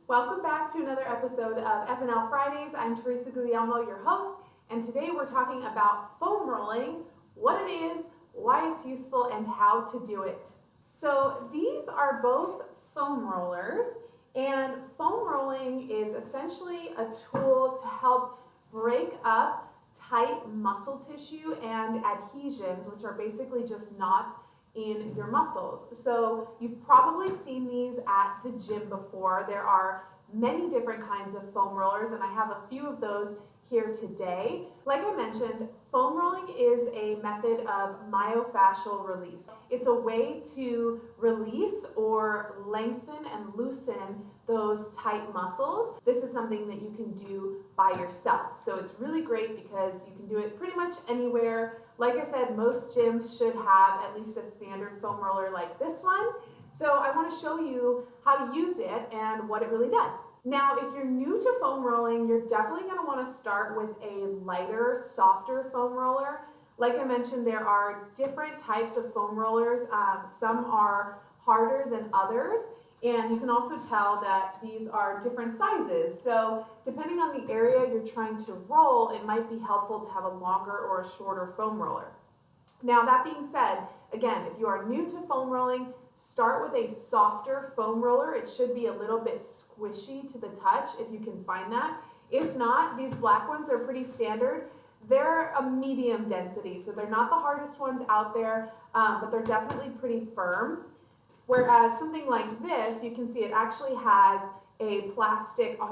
Welcome back to another episode of FNL Fridays. I'm Teresa, your host, and today we're talking about foam rolling, what it is, why it's useful, and how to do it. So these are both foam rollers, and foam rolling is essentially a tool to help break up tight muscle tissue and adhesions, which are basically just knots in your muscles. So you've probably seen these at the gym before. There are many different kinds of foam rollers, and I have a few of those here today. Like I mentioned, foam rolling is a method of myofascial release. It's a way to release or lengthen and loosen those tight muscles. This is something that you can do by yourself. So it's really great because you can do it pretty much anywhere. Like I said, most gyms should have at least a standard foam roller like this one. So I want to show you how to use it and what it really does. Now, if you're new to foam rolling, you're definitely going to want to start with a lighter, softer foam roller. Like I mentioned, there are different types of foam rollers. Some are harder than others, and you can also tell that these are different sizes. So depending on the area you're trying to roll, it might be helpful to have a longer or a shorter foam roller. Now, that being said, again, if you are new to foam rolling, start with a softer foam roller. It should be a little bit squishy to the touch if you can find that. If not, these black ones are pretty standard. They're a medium density, so they're not the hardest ones out there, but they're definitely pretty firm. Whereas something like this, you can see it actually has a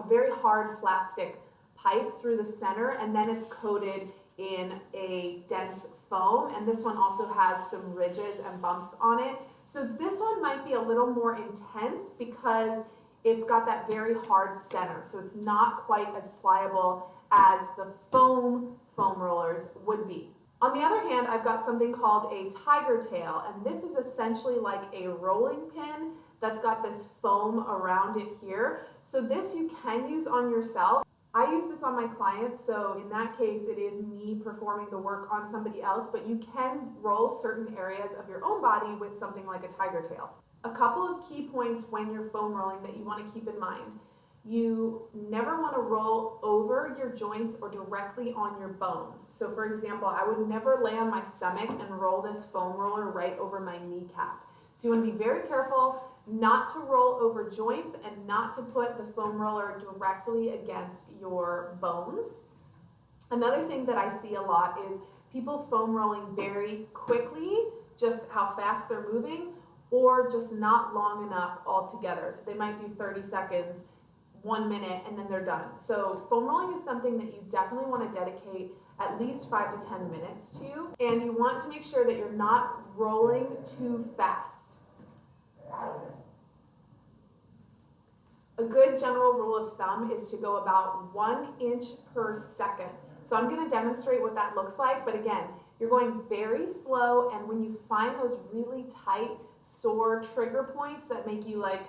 very hard plastic pipe through the center, and then it's coated in a dense foam, and this one also has some ridges and bumps on it. So this one might be a little more intense because it's got that very hard center, so it's not quite as pliable as the foam rollers would be. On the other hand, I've got something called a tiger tail, and this is essentially like a rolling pin that's got this foam around it here. So this you can use on yourself. I use this on my clients, so in that case it is me performing the work on somebody else, but you can roll certain areas of your own body with something like a tiger tail. A couple of key points when you're foam rolling that you want to keep in mind. You never want to roll over your joints or directly on your bones. So for example, I would never lay on my stomach and roll this foam roller right over my kneecap. So you want to be very careful not to roll over joints and not to put the foam roller directly against your bones. Another thing that I see a lot is people foam rolling very quickly, just how fast they're moving, or just not long enough altogether. So they might do 30 seconds, 1 minute, and then they're done. So foam rolling is something that you definitely want to dedicate at least 5 to 10 minutes to, and you want to make sure that you're not rolling too fast. A good general rule of thumb is to go about 1 inch per second. So I'm going to demonstrate what that looks like, but again, you're going very slow, and when you find those really tight, sore trigger points that make you like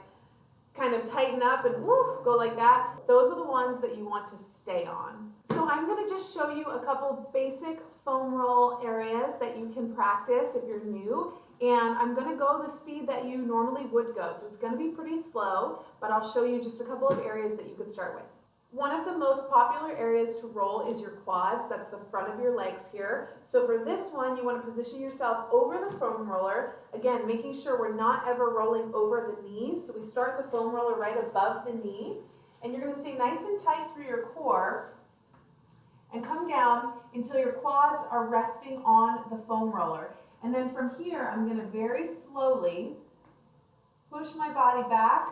kind of tighten up and go like that, those are the ones that you want to stay on. So I'm going to just show you a couple basic foam roll areas that you can practice if you're new. And I'm going to go the speed that you normally would go. So it's going to be pretty slow, but I'll show you just a couple of areas that you could start with. One of the most popular areas to roll is your quads. That's the front of your legs here. So for this one, you want to position yourself over the foam roller. Again, making sure we're not ever rolling over the knees. So we start the foam roller right above the knee. And you're going to stay nice and tight through your core and come down until your quads are resting on the foam roller. And then from here, I'm going to very slowly push my body back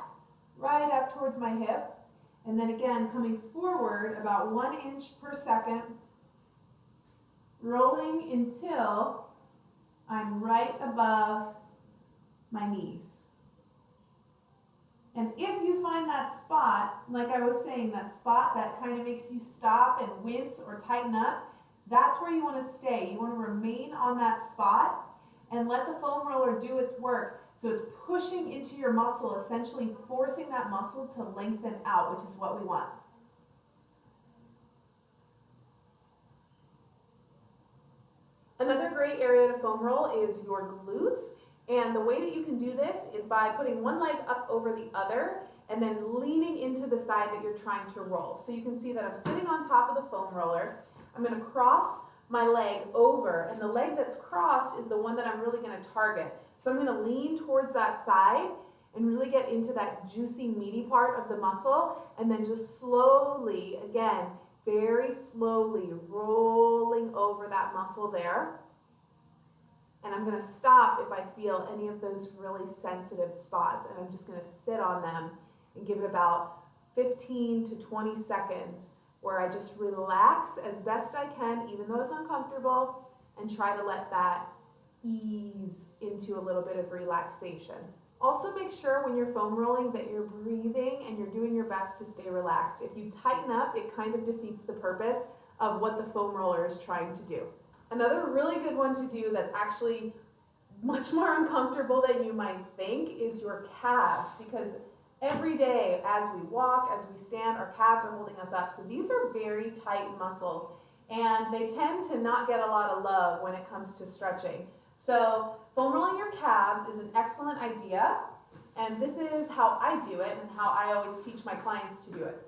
right up towards my hip. And then again, coming forward about 1 inch per second, rolling until I'm right above my knees. And if you find that spot, like I was saying, that spot that kind of makes you stop and wince or tighten up, that's where you want to stay. You want to remain on that spot and let the foam roller do its work. So it's pushing into your muscle, essentially forcing that muscle to lengthen out, which is what we want. Another great area to foam roll is your glutes. And the way that you can do this is by putting one leg up over the other and then leaning into the side that you're trying to roll. So you can see that I'm sitting on top of the foam roller. I'm going to cross my leg over, and the leg that's crossed is the one that I'm really going to target. So I'm going to lean towards that side and really get into that juicy, meaty part of the muscle, and then just slowly, again, very slowly rolling over that muscle there. And I'm going to stop if I feel any of those really sensitive spots, and I'm just going to sit on them and give it about 15 to 20 seconds where I just relax as best I can, even though it's uncomfortable, and try to let that ease into a little bit of relaxation. Also make sure when you're foam rolling that you're breathing and you're doing your best to stay relaxed. If you tighten up, it kind of defeats the purpose of what the foam roller is trying to do. Another really good one to do that's actually much more uncomfortable than you might think is your calves, because every day as we walk, as we stand, our calves are holding us up. So these are very tight muscles, and they tend to not get a lot of love when it comes to stretching. So foam rolling your calves is an excellent idea, and this is how I do it and how I always teach my clients to do it.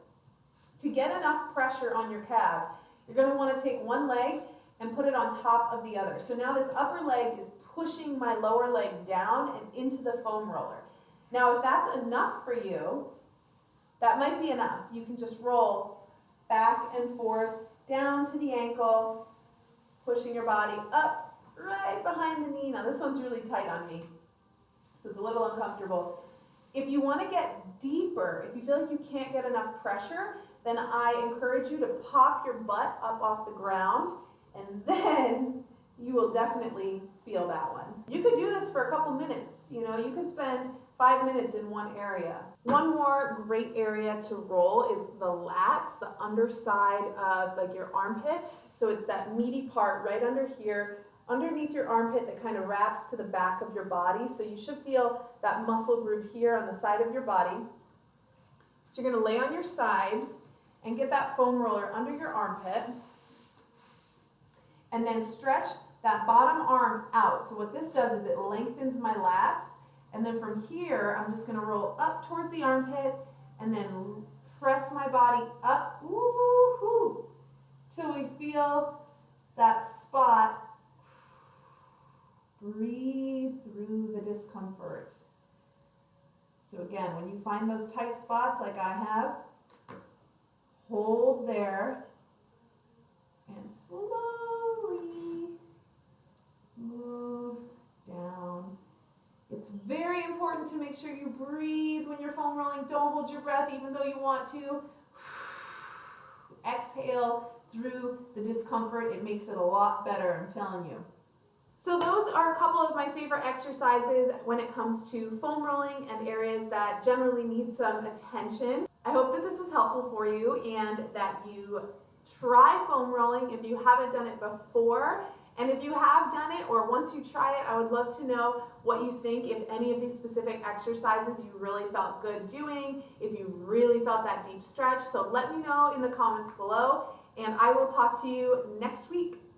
To get enough pressure on your calves, you're going to want to take one leg and put it on top of the other. So now this upper leg is pushing my lower leg down and into the foam roller. Now if that's enough for you, that might be enough. You can just roll back and forth down to the ankle, pushing your body up right behind the knee. Now this one's really tight on me, so it's a little uncomfortable. If you want to get deeper, if you feel like you can't get enough pressure, then I encourage you to pop your butt up off the ground, and then you will definitely feel that one. You could do this for a couple minutes. You know, you could spend 5 minutes in one area. One more great area to roll is the lats, the underside of like your armpit. So it's that meaty part right under here, underneath your armpit, that kind of wraps to the back of your body. So you should feel that muscle group here on the side of your body. So you're going to lay on your side and get that foam roller under your armpit, and then stretch that bottom arm out. So what this does is it lengthens my lats, and then from here I'm just going to roll up towards the armpit and then press my body up, woo-hoo, till we feel that spot. Breathe through the discomfort. So again, when you find those tight spots like I have, hold there and slowly move down. It's very important to make sure you breathe when you're foam rolling. Don't hold your breath even though you want to. Exhale through the discomfort. It makes it a lot better, I'm telling you. So those are a couple of my favorite exercises when it comes to foam rolling and areas that generally need some attention. I hope that this was helpful for you and that you try foam rolling if you haven't done it before. And if you have done it, or once you try it, I would love to know what you think, if any of these specific exercises you really felt good doing, if you really felt that deep stretch. So let me know in the comments below, and I will talk to you next week.